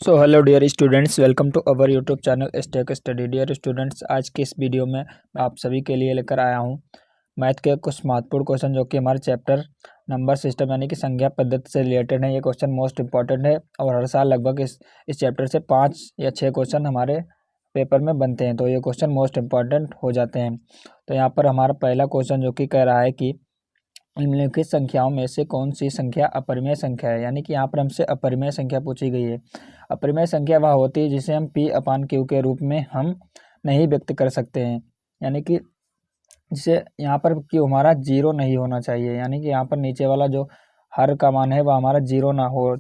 Hello dear students, welcome to our YouTube channel stake study. Dear students, आज की इस video में मैं आप सभी के लिए लेकर आया हूं मैथ के कुछ महत्वपूर्ण क्वेश्चन जो कि हमारे चैप्टर नंबर सिस्टम यानी कि संख्या पद्धति से रिलेटेड है। ये क्वेश्चन मोस्ट इंपॉर्टेंट है और हर साल लगभग इस चैप्टर से 5 या 6 क्वेश्चन हमारे पेपर में बनते हैं, तो ये क्वेश्चन मोस्ट इंपॉर्टेंट हो जाते हैं। तो यहाँ पर हमारा पहला क्वेश्चन जो कि कह रहा है कि निम्नलिखित संख्याओं में से कौन सी संख्या अपरिमेय संख्या है। यानी कि यहाँ पर हमसे अपरिमेय संख्या पूछी गई है। अपरिमेय संख्या वह होती है जिसे हम P/Q के रूप में हम नहीं व्यक्त कर सकते हैं। यानी कि जिसे यहाँ पर Q हमारा 0 नहीं होना चाहिए, यानी कि यहाँ पर नीचे वाला जो हर का मान है वह हमारा 0 ना हो,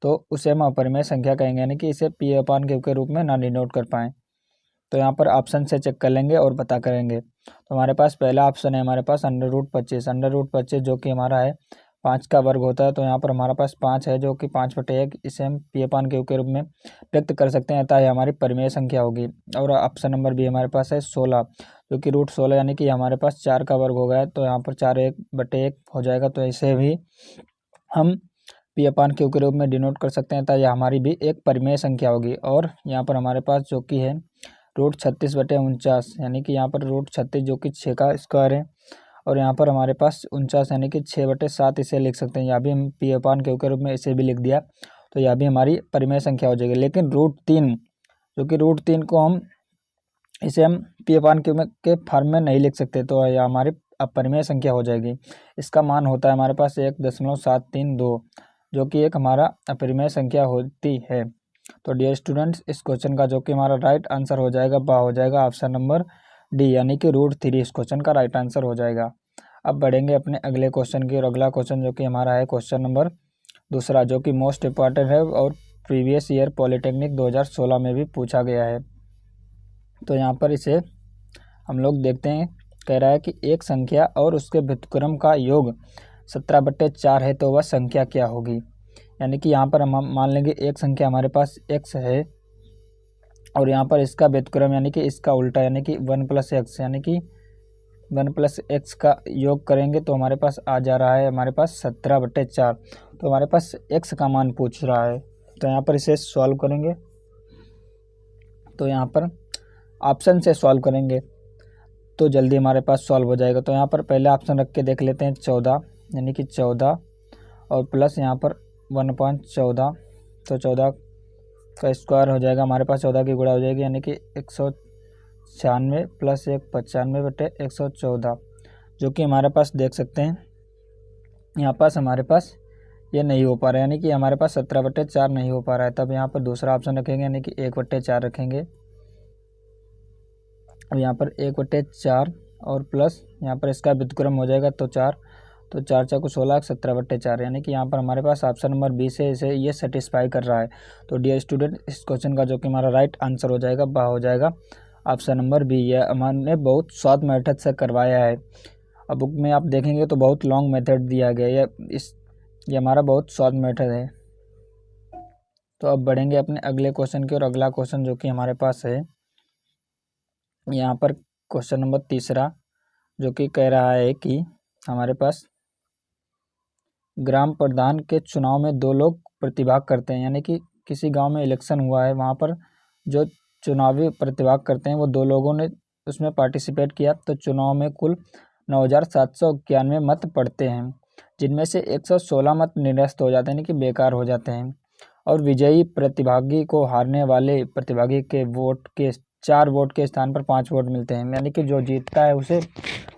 तो उसे हम अपरिमेय संख्या कहेंगे, यानी कि इसे P/Q के रूप में ना डिनोट कर पाएँ। तो यहाँ पर ऑप्शन से चेक कर लेंगे और पता करेंगे। तो हमारे पास पहला ऑप्शन है हमारे पास √25। √25 जो कि हमारा है 5 का वर्ग होता है। तो यहाँ पर हमारे पास 5 है जो कि 5/1, इसे हम P/Q के रूप में व्यक्त कर सकते हैं, अतः यह हमारी परिमेय संख्या होगी। और ऑप्शन नंबर बी हमारे पास है 16, जो कि √16 यानी कि हमारे पास 4 का वर्ग हो गया है, तो यहाँ पर 4/1 हो जाएगा। तो इसे भी हम P/Q के रूप में डिनोट कर सकते हैं, अतः यह हमारी भी एक परिमेय संख्या होगी। और यहाँ पर हमारे पास जो कि है √36/49, यानी कि यहाँ पर √36 जो कि 6 का स्क्वायर है, और यहाँ पर हमारे पास 49 यानी कि 6/7 इसे लिख सकते हैं। यहाँ भी हम P/Q के रूप में इसे भी लिख दिया, तो यह भी हमारी परिमेय संख्या हो जाएगी। लेकिन √3 जो कि √3 को हम P/Q के फॉर्म में नहीं लिख सकते, तो यह हमारी अपरिमेय संख्या हो जाएगी। इसका मान होता है हमारे पास 1.732, जो कि एक हमारा अपरिमेय संख्या होती है। तो डियर स्टूडेंट्स, इस क्वेश्चन का जो कि हमारा राइट आंसर हो जाएगा वह हो जाएगा ऑप्शन नंबर डी, यानी कि √3 इस क्वेश्चन का राइट आंसर हो जाएगा। अब बढ़ेंगे अपने अगले क्वेश्चन की, और अगला क्वेश्चन जो कि हमारा है क्वेश्चन नंबर दूसरा, जो कि मोस्ट इंपॉर्टेंट है और प्रीवियस ईयर पॉलिटेक्निक 2016 में भी पूछा गया है। तो यहाँ पर इसे हम लोग देखते हैं। कह रहा है कि एक संख्या और उसके व्युत्क्रम का योग 17/4 है, तो वह संख्या क्या होगी। यानी कि यहाँ पर हम मान लेंगे एक संख्या हमारे पास x है, और यहाँ पर इसका व्युत्क्रम यानी कि इसका उल्टा यानी कि 1 + x, यानी कि 1 + x का योग करेंगे तो हमारे पास आ जा रहा है हमारे पास 17/4। तो हमारे पास x का मान पूछ रहा है, तो यहाँ पर इसे सॉल्व करेंगे। तो यहाँ पर ऑप्शन से सॉल्व करेंगे तो जल्दी हमारे पास सॉल्व हो जाएगा। तो यहाँ पर पहले ऑप्शन रख के देख लेते हैं 14, यानी कि 14 और प्लस यहाँ पर 1/14, तो 14 का स्क्वायर हो जाएगा हमारे पास, 14 की गुणा हो जाएगी, यानी कि 196 + 1 95/114, जो कि हमारे पास देख सकते हैं यहाँ पास हमारे पास ये नहीं हो पा रहा है, यानी कि हमारे पास 17/4 नहीं हो पा रहा है। तब यहाँ पर दूसरा ऑप्शन रखेंगे, यानी कि 1/4 रखेंगे। अब यहाँ पर 1/4 और प्लस यहाँ पर इसका व्युत्क्रम हो जाएगा, तो 4, तो 4 × 4 = 16, 17/4, यानी कि यहाँ पर हमारे पास ऑप्शन नंबर बी से इसे ये सेटिस्फाई कर रहा है। तो डियर स्टूडेंट, इस क्वेश्चन का जो कि हमारा राइट आंसर हो जाएगा वह हो जाएगा ऑप्शन नंबर बी। यह हमने बहुत शॉर्ट मेथड से करवाया है। अब बुक में आप देखेंगे तो बहुत लॉन्ग मेथड दिया गया है, ये हमारा बहुत शॉर्ट मेथड है। तो अब बढ़ेंगे अपने अगले क्वेश्चन की, और अगला क्वेश्चन जो कि हमारे पास है यहाँ पर क्वेश्चन नंबर तीसरा, जो कि कह रहा है कि हमारे पास ग्राम प्रधान के चुनाव में 2 लोग प्रतिभाग करते हैं। यानी कि किसी गांव में इलेक्शन हुआ है, वहां पर जो चुनावी प्रतिभाग करते हैं वो 2 लोगों ने उसमें पार्टिसिपेट किया। तो चुनाव में कुल 9,791 मत पड़ते हैं, जिनमें से 116 मत निरस्त हो जाते हैं, यानी कि बेकार हो जाते हैं। और विजयी प्रतिभागी को हारने वाले प्रतिभागी के 4 वोट के स्थान पर 5 वोट मिलते हैं, यानी कि जो जीतता है उसे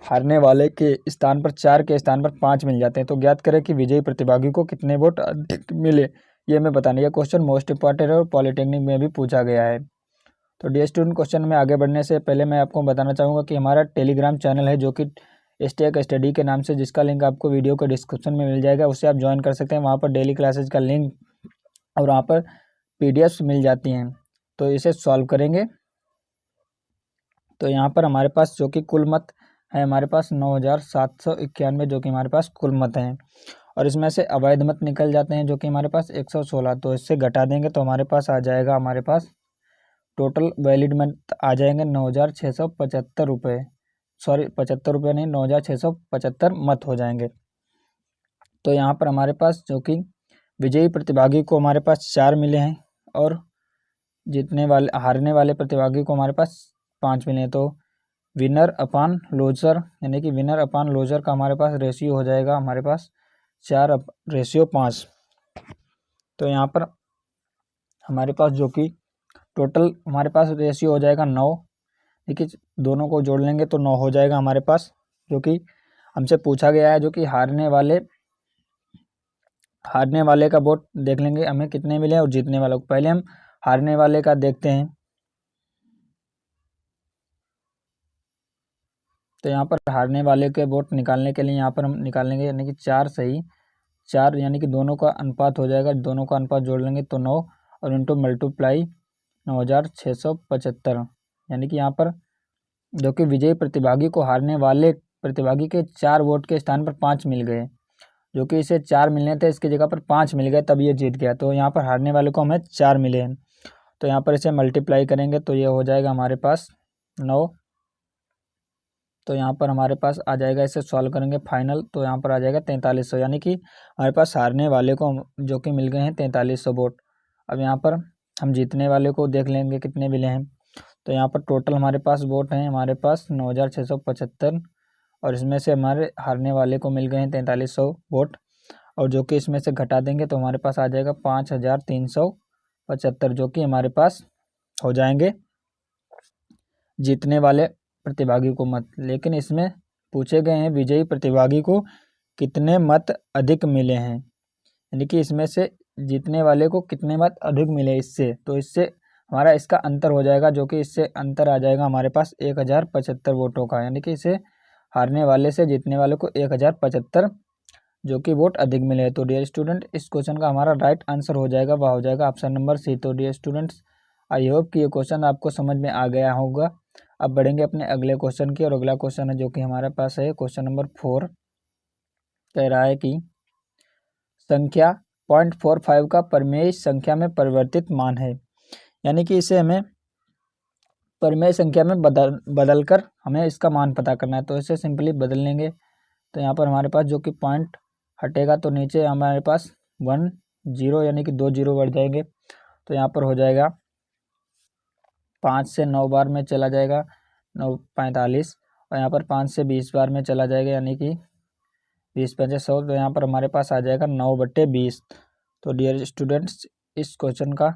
हारने वाले के स्थान पर 4 के स्थान पर 5 मिल जाते हैं। तो ज्ञात करें कि विजयी प्रतिभागी को कितने वोट अधिक मिले, ये हमें बताना। यह क्वेश्चन मोस्ट इंपॉर्टेंट है और पॉलिटेक्निक में भी पूछा गया है। तो डियर स्टूडेंट, क्वेश्चन में आगे बढ़ने से पहले मैं आपको बताना चाहूँगा कि हमारा टेलीग्राम चैनल है जो कि स्टेक स्टडी के नाम से, जिसका लिंक आपको वीडियो के डिस्क्रिप्शन में मिल जाएगा, उससे आप ज्वाइन कर सकते हैं। वहाँ पर डेली क्लासेज का लिंक और वहाँ पर PDF मिल जाती हैं। तो इसे सॉल्व करेंगे। तो यहाँ पर हमारे पास जो कि कुल मत है हमारे पास 9,791, जो कि हमारे पास कुल मत हैं, और इसमें से अवैध मत निकल जाते हैं जो कि हमारे पास 116। तो इससे घटा देंगे तो हमारे पास आ जाएगा, हमारे पास टोटल वैलिड मत आ जाएंगे 9,675 रुपये, सॉरी 75 रुपये नहीं, 9,675 मत हो जाएंगे। तो यहाँ पर हमारे पास जो कि विजयी प्रतिभागी को हमारे पास 4 मिले हैं, और हारने वाले प्रतिभागी को हमारे पास 5 मिले। तो विनर अपान लूजर यानी कि विनर अपान लूजर का हमारे पास रेशियो हो जाएगा हमारे पास 4:5। तो यहाँ पर हमारे पास जो कि टोटल हमारे पास रेशियो हो जाएगा 9। ठीक है, दोनों को जोड़ लेंगे तो 9 हो जाएगा हमारे पास, जो कि हमसे पूछा गया है। जो कि हारने वाले का वोट देख लेंगे हमें कितने मिले और जीतने वालों को। पहले हम हारने वाले का देखते हैं। तो यहाँ पर हारने वाले के वोट निकालने के लिए यहाँ पर हम निकालेंगे यानी कि 4 सही 4 यानी कि दोनों का अनुपात हो जाएगा। दोनों का अनुपात जोड़ लेंगे तो 9 और इंटू मल्टीप्लाई 9675 यानी कि यहाँ पर जो कि विजयी प्रतिभागी को हारने वाले प्रतिभागी के 4 वोट के स्थान पर 5 मिल गए। जो कि इसे 4 मिलने थे, इसकी जगह पर 5 मिल गए, तब ये जीत गया। तो यहाँ पर हारने वाले को हमें 4 मिले हैं। तो यहाँ पर इसे मल्टीप्लाई करेंगे तो ये हो जाएगा हमारे पास 9। तो यहाँ पर हमारे पास आ जाएगा, इसे सॉल्व करेंगे फाइनल तो यहाँ पर आ जाएगा 4300, यानी कि हमारे पास हारने वाले को जो कि मिल गए हैं 4300 वोट। अब यहाँ पर हम जीतने वाले को देख लेंगे कितने मिले हैं। तो यहाँ पर टोटल हमारे पास वोट हैं हमारे पास 9675 और इसमें से हमारे हारने वाले को मिल गए हैं 4300 वोट। और जो कि इसमें से घटा देंगे तो हमारे पास आ जाएगा 5375, जो कि हमारे पास हो जाएंगे जीतने वाले प्रतिभागी को मत। लेकिन इसमें पूछे गए हैं विजयी प्रतिभागी को कितने मत अधिक मिले हैं, यानी कि इसमें से जीतने वाले को कितने मत अधिक मिले इससे। तो इससे हमारा इसका अंतर हो जाएगा, जो कि इससे अंतर आ जाएगा हमारे पास 1075 वोटों का, यानी कि इसे हारने वाले से जीतने वाले को 1075 जो कि वोट अधिक मिले हैं। तो डियर स्टूडेंट, इस क्वेश्चन का हमारा राइट आंसर हो जाएगा, वह हो जाएगा ऑप्शन नंबर सी। तो डियर स्टूडेंट्स, आई होप कि ये क्वेश्चन आपको समझ में आ गया होगा। अब बढ़ेंगे अपने अगले क्वेश्चन की, और अगला क्वेश्चन है जो कि हमारे पास है क्वेश्चन नंबर 4। कह रहा है कि संख्या 0.45 का परिमेय संख्या में परिवर्तित मान है, यानी कि इसे हमें परिमेय संख्या में बदल कर हमें इसका मान पता करना है। तो इसे सिंपली बदल लेंगे। तो यहाँ पर हमारे पास जो कि पॉइंट हटेगा तो नीचे हमारे पास 1 0 यानी कि 2 0 बढ़ जाएंगे। तो यहाँ पर हो जाएगा 5 से 9 बार में चला जाएगा 9 45, और यहाँ पर 5 से 20 बार में चला जाएगा, यानी कि 20 5 100। तो यहाँ पर हमारे पास आ जाएगा 9/20। तो डियर स्टूडेंट्स, इस क्वेश्चन का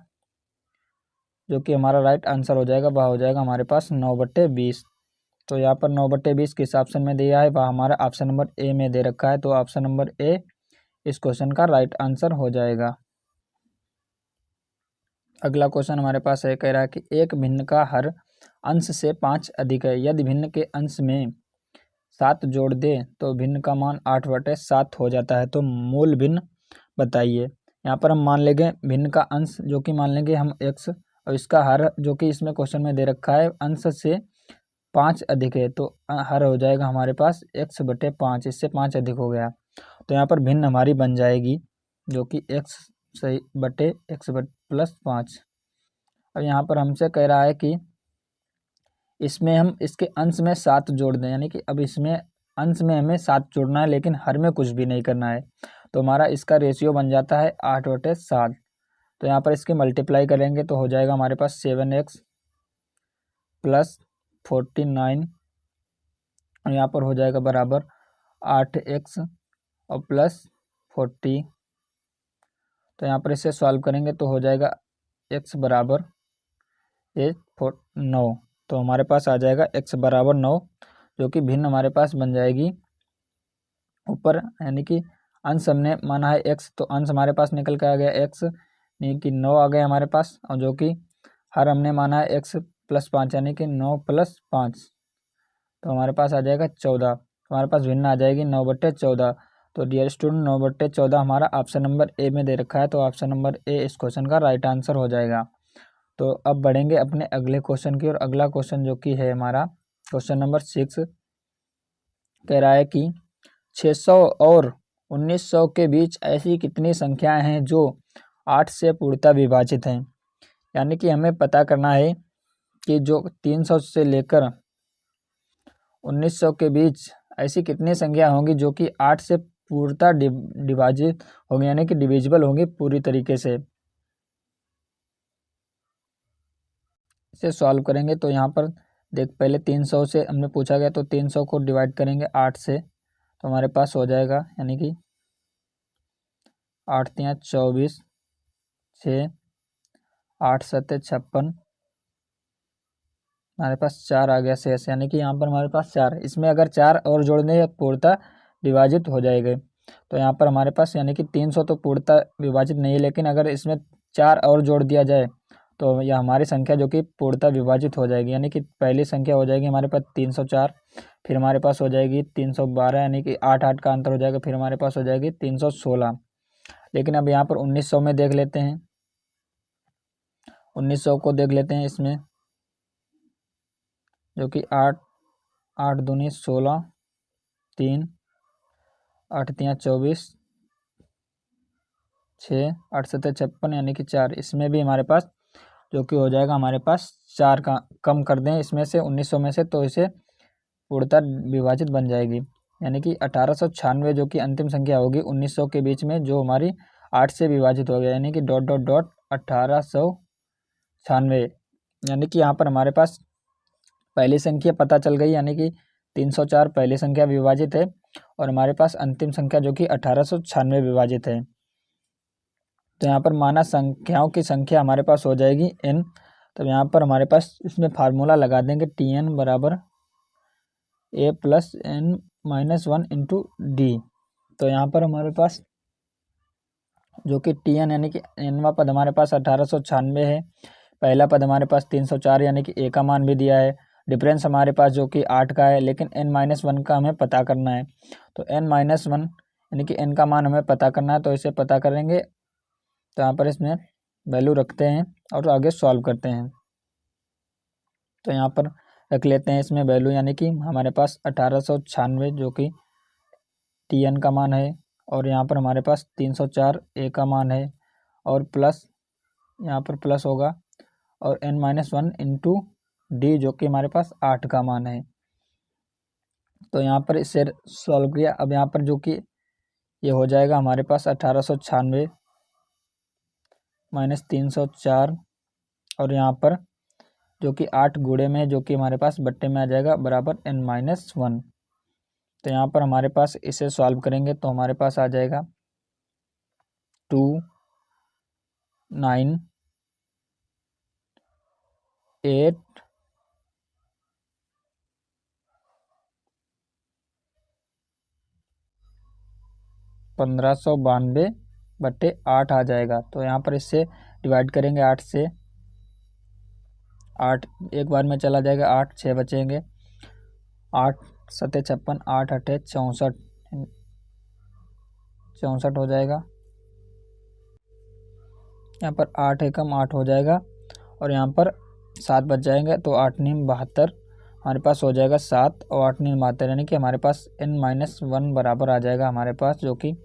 जो कि हमारा राइट आंसर हो जाएगा वह हो जाएगा हमारे पास 9/20। तो यहाँ पर 9/20 किस ऑप्शन में दिया है, वह हमारा ऑप्शन नंबर ए में दे रखा है। तो ऑप्शन नंबर ए इस क्वेश्चन का राइट आंसर हो जाएगा। अगला क्वेश्चन हमारे पास है, कह रहा है कि एक भिन्न का हर अंश से 5 अधिक है। यदि भिन्न के अंश में 7 जोड़ दे तो भिन्न का मान 8/7 हो जाता है। तो मूल भिन्न बताइए। यहाँ पर हम मान लेंगे भिन्न का अंश जो कि मान लेंगे हम x, और इसका हर जो कि इसमें क्वेश्चन में दे रखा है अंश से 5 अधिक है। तो हर हो जाएगा हमारे पास x/5, इससे 5 अधिक हो गया। तो यहाँ पर भिन्न हमारी बन जाएगी जो कि x सही बटे x प्लस 5। और यहाँ पर हमसे कह रहा है कि इसमें हम इसके अंश में 7 जोड़ दें, यानी कि अब इसमें अंश में हमें 7 जोड़ना है लेकिन हर में कुछ भी नहीं करना है। तो हमारा इसका रेशियो बन जाता है 8/7। तो यहाँ पर इसकी मल्टीप्लाई करेंगे तो हो जाएगा हमारे पास 7x प्लस 49, और यहाँ पर हो जाएगा बराबर 8x और प्लस 40। तो यहाँ पर इसे सॉल्व करेंगे तो हो जाएगा x बराबर 9। तो हमारे पास आ जाएगा x बराबर 9, जो कि भिन्न हमारे पास बन जाएगी ऊपर, यानी कि अंश हमने माना है x, तो अंश हमारे पास निकल के आ गया x, यानी कि 9 आ गया हमारे पास। और जो कि हर हमने माना है x प्लस 5, यानी कि 9 प्लस 5, तो हमारे पास आ जाएगा 14। तो हमारे पास भिन्न आ जाएगी 9/14। तो डियर स्टूडेंट, 9/14 हमारा ऑप्शन नंबर ए में दे रखा है। तो ऑप्शन नंबर ए इस क्वेश्चन का राइट आंसर हो जाएगा। तो अब बढ़ेंगे अपने अगले क्वेश्चन की, और अगला क्वेश्चन जो कि है हमारा क्वेश्चन नंबर 6। कह रहा है कि 600 और 1900 के बीच ऐसी कितनी संख्याएं हैं जो 8 से पूर्णतः विभाजित हैं, यानी कि हमें पता करना है कि जो 300 से लेकर 1900 के बीच ऐसी कितनी संख्या होंगी जो कि 8 से पूर्णतः विभाजित होंगी, यानी कि डिविजिबल होंगी पूरी तरीके से। इसे सॉल्व करेंगे तो यहाँ पर देख, पहले 300 से हमने पूछा गया तो 300 को डिवाइड करेंगे 8 से, तो हमारे पास हो जाएगा यानी कि 8 तियाँ 24, 6, 8 सत्ते 56, हमारे पास 4 आ गया शेष, यानी कि यहाँ पर हमारे पास 4। इसमें अगर 4 और जोड़ने या पूर्णतः विभाजित हो जाएंगे, तो यहाँ पर हमारे पास यानी कि 300 तो पूर्णतः विभाजित नहीं है, लेकिन अगर इसमें 4 और जोड़ दिया जाए तो यह हमारी संख्या जो कि पूर्णतः विभाजित हो जाएगी। यानी कि पहली संख्या हो जाएगी हमारे पास 304, फिर हमारे पास हो जाएगी 312, यानी कि 8 का अंतर हो जाएगा, फिर हमारे पास हो जाएगी 316। लेकिन अब यहाँ पर 1900 में देख लेते हैं, 1900 को देख लेते हैं इसमें, जो कि 8 8 दूनी 16, 3 8 तियाँ 24, 6 8 सत्ते 56, यानी कि 4। इसमें भी हमारे पास जो कि हो जाएगा हमारे पास 4 का कम कर दें इसमें से 1900 में से, तो इसे पूर्णतः विभाजित बन जाएगी। यानी कि 1896 जो कि अंतिम संख्या होगी 1900 के बीच में, जो हमारी 8 से विभाजित हो गया, यानी कि ... 1896। यानी कि यहाँ पर हमारे पास पहली संख्या पता चल गई, यानी कि 304 पहली संख्या विभाजित है, और हमारे पास अंतिम संख्या जो कि 1896 विभाजित है। तो यहाँ पर माना संख्याओं की संख्या हमारे पास हो जाएगी n। तो यहाँ पर हमारे पास इसमें फार्मूला लगा देंगे, Tn बराबर a plus n minus 1 into D. तो यहाँ पर हमारे पास जो कि Tn यानी कि nवा पद हमारे पास 1896 है, पहला पद हमारे पास 304 यानी कि a का मान भी दिया है, डिफरेंस हमारे पास जो कि 8 का है, लेकिन n-1 का हमें पता करना है। तो n-1 यानी कि n का मान हमें पता करना है, तो इसे पता करेंगे। तो यहाँ पर इसमें वैल्यू रखते हैं और आगे सॉल्व करते हैं। तो यहाँ पर रख लेते हैं इसमें वैल्यू, यानी कि हमारे पास 1896 जो कि Tn का मान है, और यहाँ पर हमारे पास 304 a का मान है, और प्लस यहाँ पर प्लस होगा, और n-1 इंटू डी जो कि हमारे पास 8 का मान है। तो यहाँ पर इसे सॉल्व किया। अब यहाँ पर जो कि ये हो जाएगा हमारे पास 1896 माइनस 304, और यहाँ पर जो कि 8 गुणे में है, जो कि हमारे पास बट्टे में आ जाएगा, बराबर n-1। तो यहाँ पर हमारे पास इसे सॉल्व करेंगे तो हमारे पास आ जाएगा 2 9 8 1592 बट्टे 8 आ जाएगा। तो यहाँ पर इससे डिवाइड करेंगे 8 से, 8 एक बार में चला जाएगा, 8 6 बचेंगे, 8 सत्ते 56, 8 अठे 64, 64 हो जाएगा। यहाँ पर 8 एकम 8 हो जाएगा, और यहाँ पर 7 बच जाएंगे, तो 8 नीम 72 हमारे पास हो जाएगा 7, और 8 नीम 72, यानी कि हमारे पास n-1 बराबर आ जाएगा हमारे पास, जो कि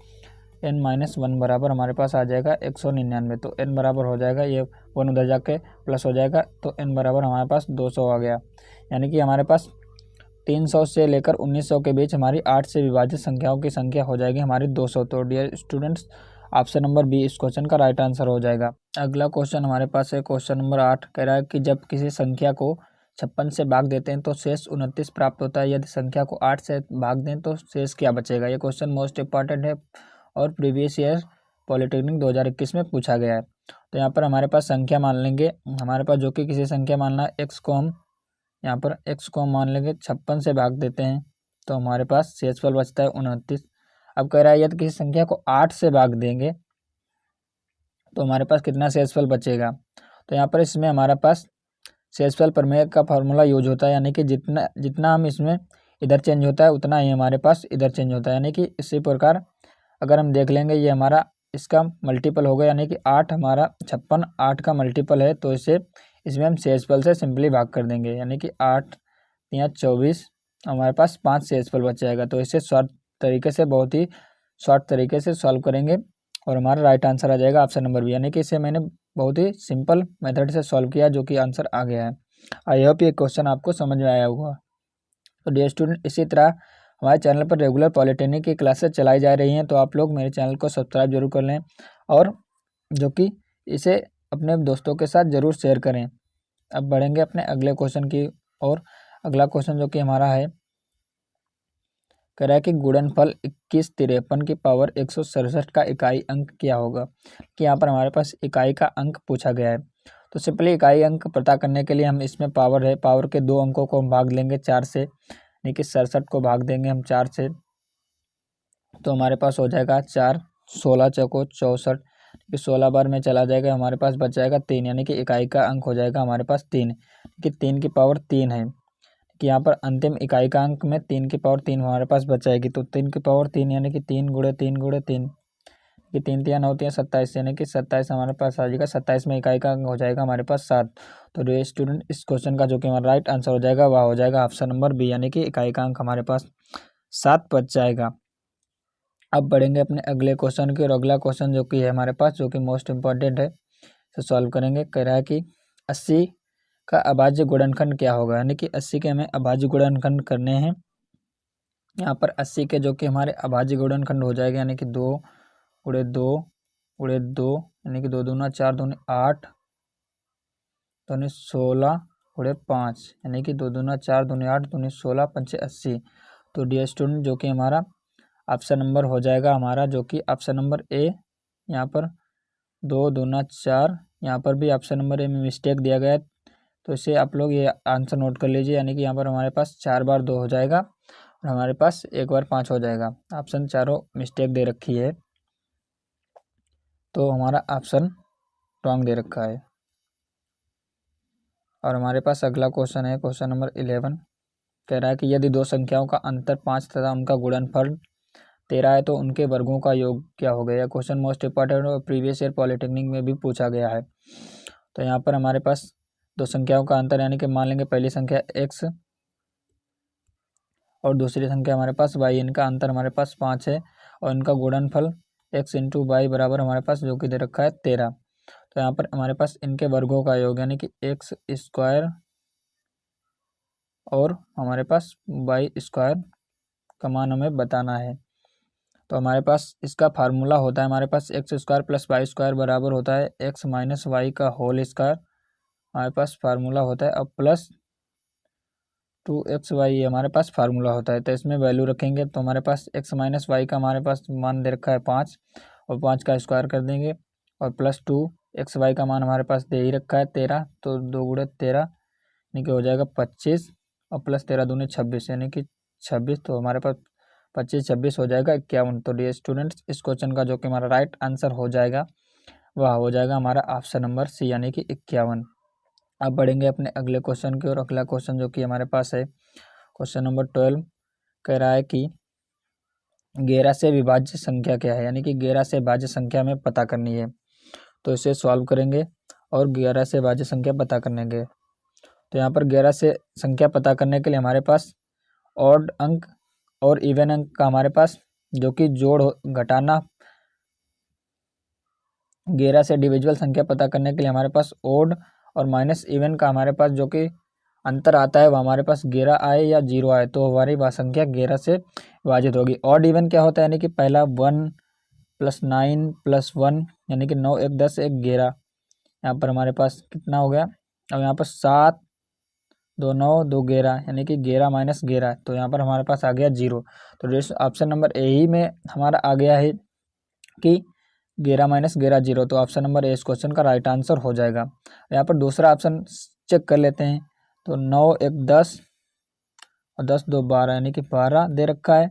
n-1 बराबर हमारे पास आ जाएगा 199। तो n बराबर हो जाएगा, ये 1 उधर जाके प्लस हो जाएगा, तो n बराबर हमारे पास 200 आ गया। यानी कि हमारे पास 300 से लेकर 1900 के बीच हमारी 8 से विभाजित संख्याओं की संख्या हो जाएगी हमारी 200। तो dear students, option number B इस क्वेश्चन का राइट आंसर हो जाएगा। अगला क्वेश्चन हमारे पास है क्वेश्चन नंबर 8। कह रहा है कि जब किसी संख्या को 56 से भाग देते हैं तो शेष 29 प्राप्त होता है, यदि संख्या को 8 से भाग दें तो शेष क्या बचेगा। ये क्वेश्चन मोस्ट इंपॉर्टेंट है और प्रीवियस ईयर पॉलिटेक्निक 2021 में पूछा गया है। तो यहाँ पर हमारे पास संख्या मान लेंगे, हमारे पास जो कि किसी संख्या मानना है x को हम यहाँ पर x को हम मान लेंगे 56 से भाग देते हैं, तो हमारे पास शेषफल बचता है 29। अब कह रहा है यदि किसी संख्या को 8 से भाग देंगे तो हमारे पास कितना शेषफल बचेगा। तो यहाँ पर इसमें हमारे पास शेषफल प्रमेय का फॉर्मूला यूज होता है, यानी कि जितना हम इसमें इधर चेंज होता है उतना ही हमारे पास इधर चेंज होता है। यानी कि इसी प्रकार अगर हम देख लेंगे, ये हमारा इसका मल्टीपल होगा, यानी कि 8 हमारा 56 8 का मल्टीपल है, तो इसमें हम शेषफल से सिंपली भाग कर देंगे, यानी कि 8 या 24 हमारे पास 5 शेषफल बच जाएगा। तो इसे शॉर्ट तरीके से, बहुत ही शॉर्ट तरीके से सॉल्व करेंगे और हमारा राइट आंसर आ जाएगा ऑप्शन नंबर बी। यानी कि इसे मैंने बहुत ही सिंपल मेथड से सॉल्व किया, जो कि आंसर आ गया है। आई होप ये क्वेश्चन आपको समझ में आया होगा। तो डियर स्टूडेंट, इसी तरह हमारे चैनल पर रेगुलर पॉलिटेक्निक की क्लासेस चलाई जा रही हैं, तो आप लोग मेरे चैनल को सब्सक्राइब जरूर कर लें और जो कि इसे अपने दोस्तों के साथ ज़रूर शेयर करें। अब बढ़ेंगे अपने अगले क्वेश्चन की और अगला क्वेश्चन जो कि हमारा है, कह रहा है कि गुणनफल 2153 की पावर 167 का इकाई अंक क्या होगा। कि यहाँ पर हमारे पास इकाई का अंक पूछा गया है। तो सिंपली इकाई अंक पता करने के लिए हम इसमें पावर है, पावर के दो अंकों को हम भाग लेंगे 4 से, यानी कि 67 को भाग देंगे हम 4 से, तो हमारे पास हो जाएगा 4, 16 चौको 64, 16 बार में चला जाएगा, हमारे पास बच जाएगा 3, यानी कि इकाई का अंक हो जाएगा हमारे पास 3, कि 3 की पावर 3 है, कि यहाँ पर अंतिम इकाई का अंक में 3 की पावर 3 हमारे पास बच जाएगी। तो 3 की पावर 3 यानी कि 3 गुणे 3 गुणे 3, कि 3 3 होती है 27, यानी कि 27 हमारे पास आ जाएगा। 27 में इकाई का अंक हो जाएगा हमारे पास 7। तो डियर स्टूडेंट, इस क्वेश्चन का जो कि हमारा राइट आंसर हो जाएगा वह हो जाएगा ऑप्शन नंबर बी, यानी कि इकाई का अंक हमारे पास 7 बच जाएगा। अब बढ़ेंगे अपने अगले क्वेश्चन की, और अगला क्वेश्चन जो कि है हमारे पास, जो कि मोस्ट इंपॉर्टेंट है, तो सॉल्व करेंगे। कह रहा है कि 80 का अभाज्य गुणनखंड क्या होगा, यानी कि 80 के हमें अभाज्य गुणनखंड करने हैं। यहाँ पर 80 के जो कि हमारे अभाज्य गुणनखंड हो जाएगा, यानी कि 2 गुणे 2 गुणे 2, यानी कि 2 दूना 4 दूनी 8 दूनी 16 गुणे 5, यानी कि 2 दूना 4 दूनी 8 दूनी 16 पंचे 80। तो डियर स्टूडेंट, जो कि हमारा ऑप्शन नंबर हो जाएगा हमारा, जो कि ऑप्शन नंबर ए, यहाँ पर 2 दूना 4, यहाँ पर भी ऑप्शन नंबर ए में मिस्टेक दिया गया है, तो इसे आप लोग ये आंसर नोट कर लीजिए, यानी कि यहाँ पर हमारे पास 4 बार 2 हो जाएगा और हमारे पास 1 बार 5 हो जाएगा। ऑप्शन चारों मिस्टेक दे रखी है, तो हमारा ऑप्शन रॉन्ग दे रखा है। और हमारे पास अगला क्वेश्चन है, क्वेश्चन नंबर 11, कह रहा है कि यदि दो संख्याओं का अंतर 5 तथा उनका गुणनफल 13 है तो उनके वर्गों का योग क्या हो गया। क्वेश्चन मोस्ट इंपॉर्टेंट और प्रीवियस ईयर पॉलिटेक्निक में भी पूछा गया है। तो यहाँ पर हमारे पास दो संख्याओं का अंतर, यानी कि मान लेंगे पहली संख्या x और दूसरी संख्या हमारे पास y, इनका अंतर हमारे पास 5 है और इनका गुणनफल x इंटू वाई बराबर हमारे पास जो कि दे रखा है 13। तो यहाँ पर हमारे पास इनके वर्गों का योग, यानी कि x स्क्वायर और हमारे पास वाई स्क्वायर का मान हमें बताना है। तो हमारे पास इसका फार्मूला होता है, हमारे पास x square plus y square बराबर होता है एक्स माइनस वाई का होल स्क्वायर, हमारे पास फार्मूला होता है, अब प्लस 2xy हमारे पास फार्मूला होता है। तो इसमें वैल्यू रखेंगे तो हमारे पास एक्स माइनस वाई का हमारे पास मान दे रखा है 5 और 5 का स्क्वायर कर देंगे और प्लस 2xy का मान हमारे पास दे ही रखा है 13, तो 2 गुणे 13 यानी कि हो जाएगा 25 और प्लस 13 दूनी 26, यानी कि 26, तो हमारे पास 25 26 हो जाएगा 51। तो डियर स्टूडेंट्स, इस क्वेश्चन का जो कि हमारा राइट आंसर हो जाएगा वह हो जाएगा हमारा ऑप्शन नंबर सी, यानी कि 51। अब बढ़ेंगे अपने अगले क्वेश्चन की, और अगला क्वेश्चन जो कि हमारे पास है क्वेश्चन नंबर 12, कह रहा है कि 11 से विभाज्य संख्या क्या है, यानी कि 11 से भाज्य संख्या में पता करनी है। तो इसे सॉल्व करेंगे और 11 से भाज्य संख्या पता करने के, तो यहाँ पर 11 से संख्या पता करने के लिए हमारे पास ऑड अंक और इवन अंक का हमारे पास जो कि जोड़ घटाना, 11 से डिविजिबल संख्या पता करने के लिए हमारे पास ओड और माइनस इवन का हमारे पास जो कि अंतर आता है वह हमारे पास 11 आए या 0 आए तो हमारी वह संख्या 11 से विभाजित होगी। ऑड इवन क्या होता है, यानी कि पहला 1 प्लस 9 प्लस 1, यानी कि 9 1 10 1 11, यहाँ पर हमारे पास कितना हो गया, अब यहाँ पर 7 2 9 2 11, यानी कि 11 माइनस 11, तो यहाँ पर हमारे पास आ गया 0। तो ऑप्शन नंबर ए ही में हमारा आ गया है कि 11 माइनस 11 0, तो ऑप्शन नंबर ए इस क्वेश्चन का राइट आंसर हो जाएगा। यहाँ पर दूसरा ऑप्शन चेक कर लेते हैं, तो 9 1 10 और 10 2 12, यानी कि 12 दे रखा है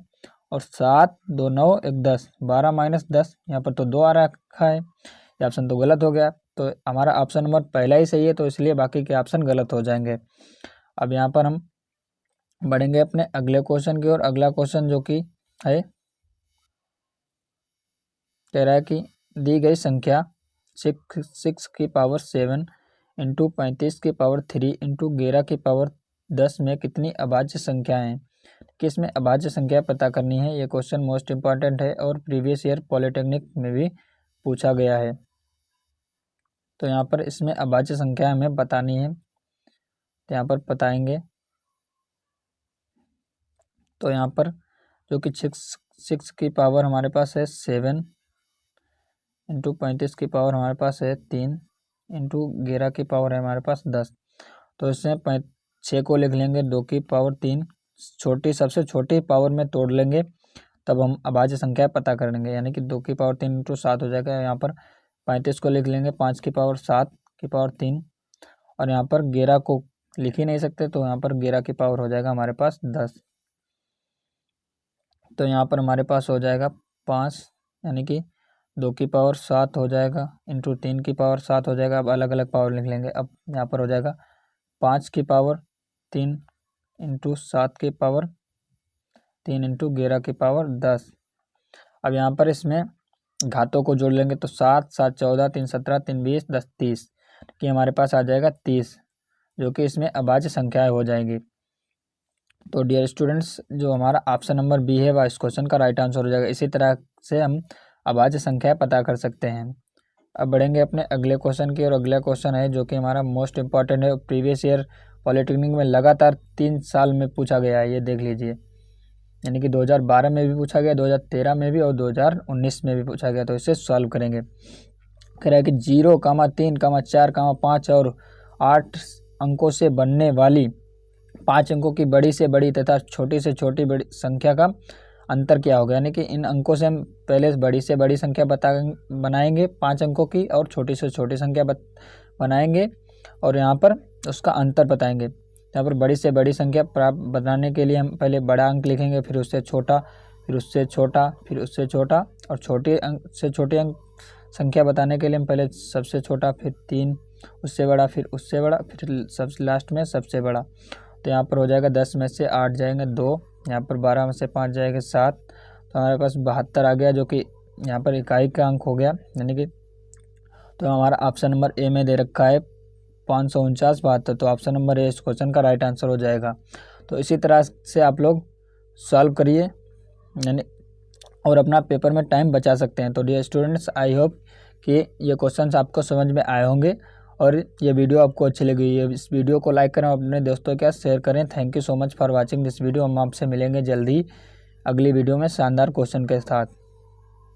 और 7 2 9 1 10, 12 माइनस 10, यहाँ पर तो 2 आ रखा है, ये ऑप्शन तो गलत हो गया। तो हमारा ऑप्शन नंबर पहला ही सही है, तो इसलिए बाकी के ऑप्शन गलत हो जाएंगे। अब यहाँ पर हम बढ़ेंगे अपने अगले क्वेश्चन की ओर। अगला क्वेश्चन जो कि है, कह रहा है कि दी गई संख्या 6 की पावर 7 इंटू 35 की पावर 3 इंटू 11 की पावर 10 में कितनी अभाज्य संख्याएं हैं। किस में अभाज्य संख्या पता करनी है, ये क्वेश्चन मोस्ट इंपॉर्टेंट है और प्रीवियस ईयर पॉलिटेक्निक में भी पूछा गया है। तो यहाँ पर इसमें अभाज्य संख्या हमें बतानी है, तो यहाँ पर बताएंगे। तो यहाँ पर जो कि 6 की पावर हमारे पास है 7 इंटू 35 की पावर हमारे पास है 3 इंटू 11 की पावर है हमारे पास 10। तो इसमें 6 को लिख लेंगे 2 की पावर 3, सबसे छोटी पावर में तोड़ लेंगे, तब हम अभाज्य संख्या पता कर लेंगे। यानी कि 2 की पावर 3 × 7 हो जाएगा। यहाँ पर 35 को लिख लेंगे 5 की पावर 7 की पावर 3, और यहाँ पर 11 को लिख ही नहीं सकते, तो यहाँ पर 11 की पावर हो जाएगा हमारे पास 10। तो यहाँ पर हमारे पास हो जाएगा 5, यानी कि 2 की पावर 7 हो जाएगा इंटू 3 की पावर 7 हो जाएगा। अब अलग अलग पावर लिख लेंगे। अब यहाँ पर हो जाएगा 5 की पावर 3 इंटू 7 की पावर 3 इंटू 11 की पावर 10। अब यहाँ पर इसमें घातों को जोड़ लेंगे, तो 7 7 14 3 17 3 20 10 30 कि हमारे पास आ जाएगा 30, जो कि इसमें अभाज्य संख्याएं हो जाएगी। तो डियर स्टूडेंट्स, जो हमारा ऑप्शन नंबर बी है वह इस क्वेश्चन का राइट आंसर हो जाएगा। इसी तरह से हम अभाज्य संख्याएं पता कर सकते हैं। अब बढ़ेंगे अपने अगले क्वेश्चन की, और अगला क्वेश्चन है जो कि हमारा मोस्ट इंपॉर्टेंट है, प्रीवियस ईयर पॉलिटेक्निक में लगातार 3 साल में पूछा गया है। ये देख लीजिए, यानी कि 2012 में भी पूछा गया, 2013 में भी और 2019 में भी पूछा गया। तो इसे सॉल्व करेंगे। कह रहा है कि 0, 3, 4, 5 और 8 अंकों से बनने वाली 5 अंकों की बड़ी से बड़ी तथा छोटी से छोटी बड़ी संख्या का अंतर क्या होगा। यानी कि इन अंकों से हम पहले बड़ी से बड़ी संख्या बनाएंगे 5 अंकों की, और छोटी से छोटी संख्या बनाएंगे, और यहाँ पर उसका अंतर बताएंगे। यहाँ पर बड़ी से बड़ी संख्या प्राप्त बनाने के लिए हम पहले बड़ा अंक लिखेंगे, फिर उससे छोटा, फिर उससे छोटा, फिर उससे छोटा, और छोटे अंक से छोटे अंक संख्या बताने के लिए हम पहले सबसे छोटा, फिर 3, उससे बड़ा, फिर उससे बड़ा, फिर सबसे लास्ट में सबसे बड़ा। तो यहाँ पर हो जाएगा 10 में से 8 जाएंगे 2, यहाँ पर 12 में से 5 जाएंगे 7, तो हमारे पास 72 आ गया, जो कि यहाँ पर इकाई का अंक हो गया। यानी कि तो हमारा ऑप्शन नंबर ए में दे रखा है 549 72, तो ऑप्शन नंबर ए इस क्वेश्चन का राइट आंसर हो जाएगा। तो इसी तरह से आप लोग सॉल्व करिए, यानी और अपना पेपर में टाइम बचा सकते हैं। तो डियर स्टूडेंट्स, आई होप कि ये क्वेश्चंस आपको समझ में आए होंगे, और ये वीडियो आपको अच्छी लगी है। इस वीडियो को लाइक करें और अपने दोस्तों के साथ शेयर करें। Thank you so much for watching this video. हम आपसे मिलेंगे जल्दी अगली वीडियो में शानदार क्वेश्चन के साथ।